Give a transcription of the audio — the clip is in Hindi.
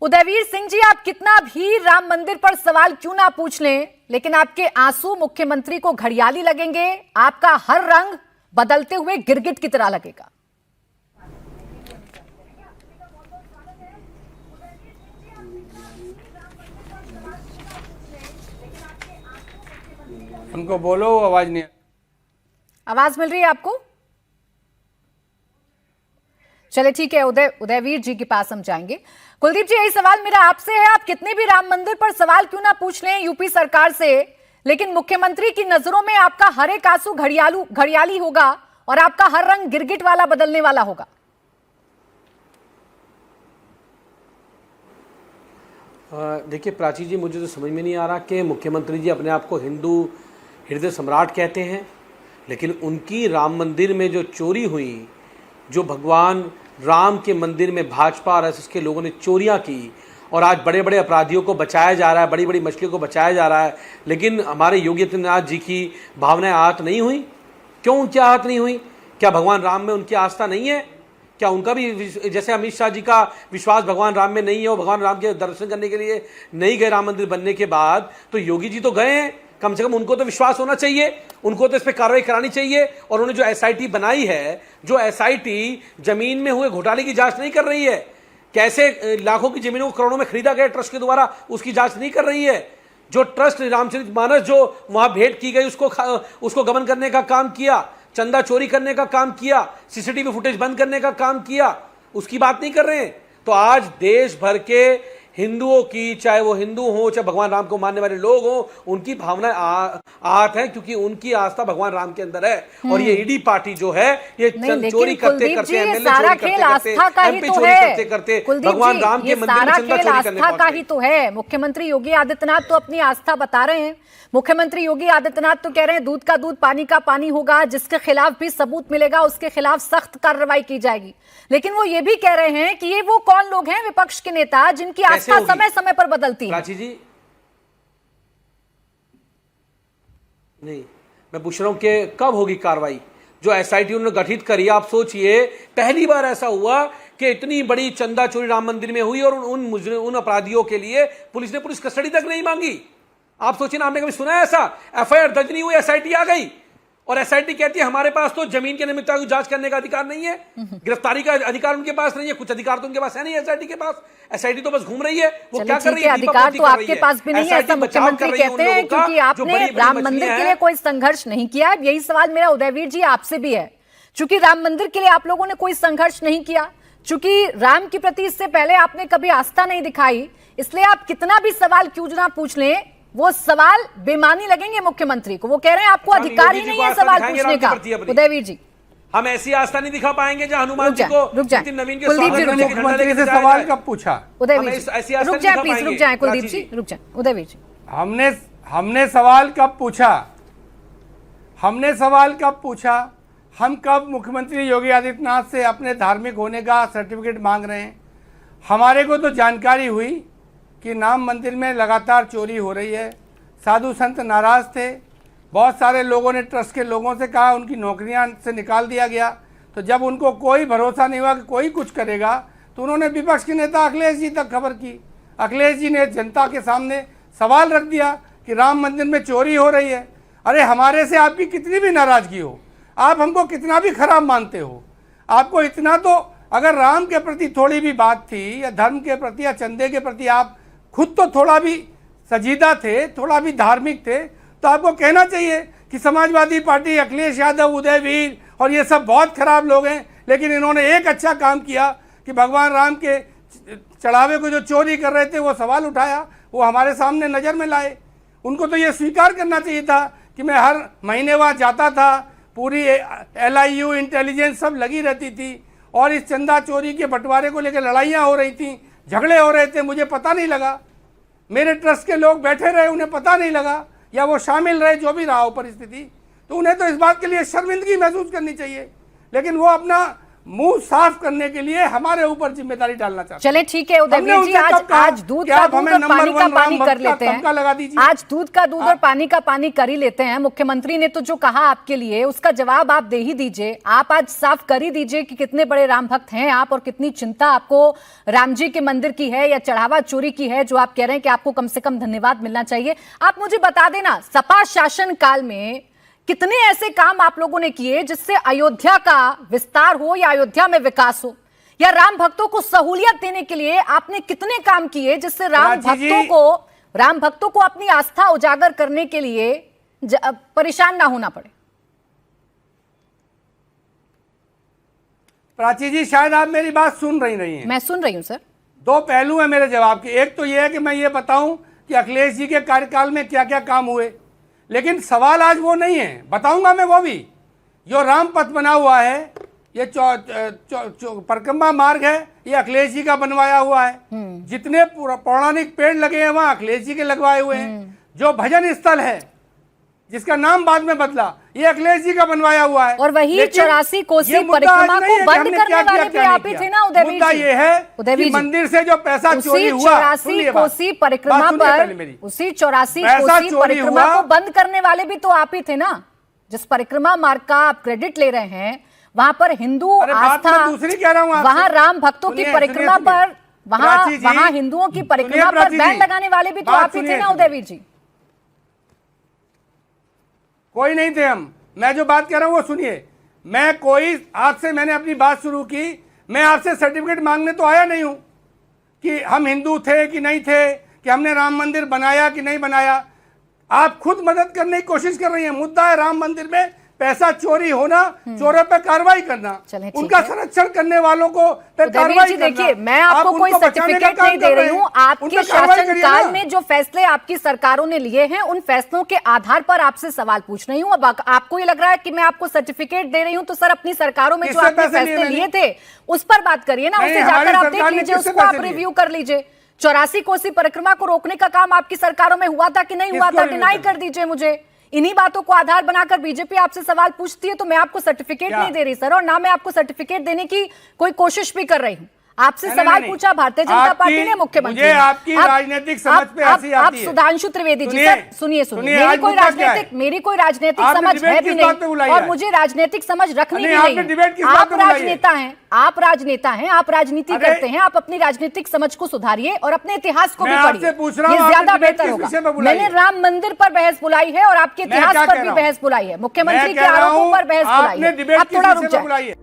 उदयवीर सिंह जी, आप कितना भी राम मंदिर पर सवाल क्यों ना पूछ लें, लेकिन आपके आंसू मुख्यमंत्री को घड़ियाली लगेंगे। आपका हर रंग बदलते हुए गिरगिट की तरह लगेगा। उनको बोलो, आवाज नहीं। आवाज मिल रही है आपको? चले ठीक है, उदयवीर जी के पास हम जाएंगे। कुलदीप जी, यही सवाल मेरा आपसे है, आप कितने भी राम मंदिर पर सवाल क्यों ना पूछ लें यूपी सरकार से, लेकिन मुख्यमंत्री की नजरों में आपका हर एक आंसू घड़ियाली होगा और आपका हर रंग गिरगिट वाला बदलने वाला होगा। देखिए प्राची जी, मुझे तो समझ में नहीं आ रहा कि मुख्यमंत्री जी अपने आप को हिंदू हृदय सम्राट कहते हैं, लेकिन उनकी राम मंदिर में जो चोरी हुई, जो भगवान राम के मंदिर में भाजपा और आरएसएस के लोगों ने चोरियां की, और आज बड़े बड़े अपराधियों को बचाया जा रहा है, बड़ी बड़ी मछलियों को बचाया जा रहा है, लेकिन हमारे योगी आदित्यनाथ जी की भावनाएं आहत नहीं हुई। क्यों उनकी आहत नहीं हुई? क्या भगवान राम में उनकी आस्था नहीं है? क्या उनका भी जैसे अमित शाह जी का विश्वास भगवान राम में नहीं है, वो भगवान राम के दर्शन करने के लिए नहीं गए राम मंदिर बनने के बाद, तो योगी जी तो गए हैं, कम से कम उनको तो विश्वास होना चाहिए, उनको तो इस पर कार्रवाई करानी चाहिए। और उन्होंने जो एसआईटी बनाई है, जो एसआईटी जमीन में हुए घोटाले की जांच नहीं कर रही है, कैसे लाखों की जमीनों को करोड़ों में खरीदा गया ट्रस्ट के द्वारा, उसकी जांच नहीं कर रही है। जो ट्रस्ट रामचरितमानस जो वहां भेंट की गई उसको गबन करने का काम किया, चंदा चोरी करने का काम किया, सीसीटीवी फुटेज बंद करने का काम किया, उसकी बात नहीं कर रहे हैं। तो आज देश भर के हिंदुओं की, चाहे वो हिंदू हो चाहे भगवान राम को मानने वाले लोग हो, उनकी भावनाएं आहत है, क्योंकि उनकी आस्था भगवान राम के अंदर है। और ये ईडी पार्टी जो है, ये चोरी करते करते, एमएलए चोरी करते करते, एमपी चोरी करते करते भगवान राम के मंदिर में चंदा चोरी करने का ही तो है। मुख्यमंत्री योगी आदित्यनाथ तो अपनी आस्था बता रहे हैं। मुख्यमंत्री योगी आदित्यनाथ तो कह रहे हैं दूध का दूध पानी का पानी होगा, जिसके खिलाफ भी सबूत मिलेगा उसके खिलाफ सख्त कार्रवाई की जाएगी। लेकिन वो ये भी कह रहे हैं कि ये वो कौन लोग हैं विपक्ष के नेता जिनकी आस्था समय समय पर बदलती है। प्राची जी, नहीं, मैं पूछ रहा हूं कि कब होगी कार्रवाई? जो एसआईटी उन्होंने गठित करी, आप सोचिए, पहली बार ऐसा हुआ कि इतनी बड़ी चंदा चोरी राम मंदिर में हुई और उन अपराधियों के लिए पुलिस ने पुलिस कस्टडी तक नहीं मांगी। आप सोचिए ना, आपने कभी सुना है ऐसा? एफआईआर दर्ज नहीं हुई, एसआईटी आ गई और एसआईटी कहती है हमारे पास तो जमीन के निमित्त की जांच करने का अधिकार नहीं है, गिरफ्तारी का अधिकार उनके पास नहीं है, कुछ अधिकार तो उनके पास है नहीं एसआईटी के पास। एसआईटी तो बस घूम रही है, वो क्या कर रही है? अधिकार तो आपके पास भी नहीं है, ऐसा मुख्यमंत्री कहते हैं, क्योंकि आपने राम मंदिर के लिए कोई संघर्ष नहीं किया। यही सवाल मेरा उदयवीर जी आपसे भी है। चूंकि राम मंदिर के लिए आप लोगों ने कोई संघर्ष नहीं किया, चूंकि राम के प्रति इससे पहले आपने कभी आस्था नहीं दिखाई, इसलिए आप कितना भी सवाल क्यों ना पूछ लें, वो सवाल बेमानी लगेंगे मुख्यमंत्री को। वो कह रहे हैं आपको अधिकार ही नहीं है सवाल पूछने का। उदयवीर जी, हम ऐसी आस्था नहीं दिखा पाएंगे जहां हनुमान जी को नवीन के मुख्यमंत्री से सवाल कब पूछा? उदयवीर जी रुक जाए, प्लीज रुक जाए। कुलदीप जी रुक जाए। उदयवीर जी, हमने सवाल कब पूछा? हमने सवाल कब पूछा? हम कब मुख्यमंत्री योगी आदित्यनाथ से अपने धार्मिक होने का सर्टिफिकेट मांग रहे हैं? हमारे को तो जानकारी हुई कि राम मंदिर में लगातार चोरी हो रही है, साधु संत नाराज थे, बहुत सारे लोगों ने ट्रस्ट के लोगों से कहा उनकी नौकरियां से निकाल दिया गया। तो जब उनको कोई भरोसा नहीं हुआ कि कोई कुछ करेगा, तो उन्होंने विपक्ष के नेता अखिलेश जी तक खबर की। अखिलेश जी ने जनता के सामने सवाल रख दिया कि राम मंदिर में चोरी हो रही है। अरे हमारे से आपकी कितनी भी नाराजगी हो, आप हमको कितना भी खराब मानते हो, आपको इतना तो अगर राम के प्रति थोड़ी भी बात थी या धर्म के प्रति या चंदे के प्रति आप खुद तो थोड़ा भी संजीदा थे, थोड़ा भी धार्मिक थे, तो आपको कहना चाहिए कि समाजवादी पार्टी, अखिलेश यादव, उदयवीर और ये सब बहुत खराब लोग हैं, लेकिन इन्होंने एक अच्छा काम किया कि भगवान राम के चढ़ावे को जो चोरी कर रहे थे वो सवाल उठाया, वो हमारे सामने नज़र में लाए। उनको तो ये स्वीकार करना चाहिए था कि मैं हर महीने वहाँ जाता था, पूरी LIU इंटेलिजेंस सब लगी रहती थी और इस चंदा चोरी के बंटवारे को लेकर लड़ाइयाँ हो रही थी, झगड़े हो रहे थे, मुझे पता नहीं लगा। मेरे ट्रस्ट के लोग बैठे रहे, उन्हें पता नहीं लगा, या वो शामिल रहे, जो भी रहा हो परिस्थिति, तो उन्हें तो इस बात के लिए शर्मिंदगी महसूस करनी चाहिए। लेकिन वो अपना मुंह साफ करने के लिए हमारे ऊपर जिम्मेदारी डालना चाहते हैं। चले ठीक है उदयवीर जी, आज दूध का दूध और पानी का पानी कर लेते हैं। आज दूध का दूध और पानी का पानी कर ही लेते हैं। मुख्यमंत्री ने तो जो कहा आपके लिए उसका जवाब आप दे ही दीजिए। आप आज साफ कर ही दीजिए कि कितने बड़े राम भक्त हैं आप और कितनी चिंता आपको राम जी के मंदिर की है या चढ़ावा चोरी की है, जो आप कह रहे हैं कि आपको कम से कम धन्यवाद मिलना चाहिए। आप मुझे बता देना, सपा शासन काल में कितने ऐसे काम आप लोगों ने किए जिससे अयोध्या का विस्तार हो या अयोध्या में विकास हो, या राम भक्तों को सहूलियत देने के लिए आपने कितने काम किए जिससे राम भक्तों को अपनी आस्था उजागर करने के लिए परेशान ना होना पड़े। प्राची जी, शायद आप मेरी बात सुन रही हैं। मैं सुन रही हूं सर। दो पहलू है मेरे जवाब के। एक तो यह है कि मैं ये बताऊं कि अखिलेश जी के कार्यकाल में क्या क्या काम हुए, लेकिन सवाल आज वो नहीं है। बताऊंगा मैं वो भी। जो राम पथ बना हुआ है, ये परिक्रमा मार्ग है, ये अखिलेश जी का बनवाया हुआ है। जितने पौराणिक पेड़ लगे हैं वहां अखिलेश जी के लगवाए हुए हैं। जो भजन स्थल है जिसका नाम बाद में बदला, ये अखिलेश जी का बनवाया हुआ है। और वही 84 कोसी परिक्रमा को बंद करने वाले भी आप ही थे ना उदयवीर जी। मुद्दा ये है कि मंदिर से जो पैसा चोरी हुआ, 84 कोसी परिक्रमा पर, उसी 84 कोसी परिक्रमा को बंद करने वाले भी तो आप ही थे ना। जिस परिक्रमा मार्ग का आप क्रेडिट ले रहे हैं, वहां पर हिंदू आस्था, दूसरी कह रहा हूं, वहां राम भक्तों की परिक्रमा पर, वहां हिंदुओं की परिक्रमा पर बैन लगाने वाले भी तो आप ही थे ना उदयवीर जी। कोई नहीं थे हम। मैं जो बात कर रहा हूं वो सुनिए। मैं कोई, आज से मैंने अपनी बात शुरू की, मैं आपसे सर्टिफिकेट मांगने तो आया नहीं हूं कि हम हिंदू थे कि नहीं थे, कि हमने राम मंदिर बनाया कि नहीं बनाया। आप खुद मदद करने की कोशिश कर रही हैं। मुद्दा है राम मंदिर में पैसा चोरी होना, चोरों पे कार्रवाई करना, उनका संरक्षण करने वालों को पे कार्रवाई करना। देखिए, मैं आपको कोई सर्टिफिकेट नहीं दे रही हूँ। आपके शासनकाल में जो फैसले आपकी सरकारों ने लिए हैं, उन फैसलों के आधार पर आपसे सवाल पूछ रही हूँ। अब आपको ये लग रहा है कि मैं आपको सर्टिफिकेट दे रही हूँ, तो सर अपनी सरकारों में जो आपने फैसले लिए थे उस पर बात करिए ना। उसे जाकर आप देख लीजिए, उसको आप रिव्यू कर लीजिए। 84 कोसी परिक्रमा को रोकने का काम आपकी सरकारों में हुआ था कि नहीं हुआ था, डिनाई कर दीजिए मुझे। इन्हीं बातों को आधार बनाकर बीजेपी आपसे सवाल पूछती है, तो मैं आपको सर्टिफिकेट नहीं दे रही सर, और ना मैं आपको सर्टिफिकेट देने की कोई कोशिश भी कर रही हूं। आपसे सवाल पूछा भारतीय जनता पार्टी ने, मुख्यमंत्री ने। आपकी राजनीतिक समझ पे हंसी आती है। सुधांशु त्रिवेदी जी, सर सुनिए, मेरी कोई राजनीतिक समझ है भी नहीं, और मुझे राजनीतिक समझ रखनी भी नहीं। आप राजनेता हैं, आप राजनीति करते हैं। आप अपनी राजनीतिक समझ को सुधारिए और अपने इतिहास को भी पढ़िए, ये ज्यादा बेहतर होगा। मैंने राम मंदिर पर बहस बुलाई है और आपके इतिहास पर भी बहस बुलाई है, मुख्यमंत्री के आरोपों पर बहस बुलाई है। आप थोड़ा रुक जाइए।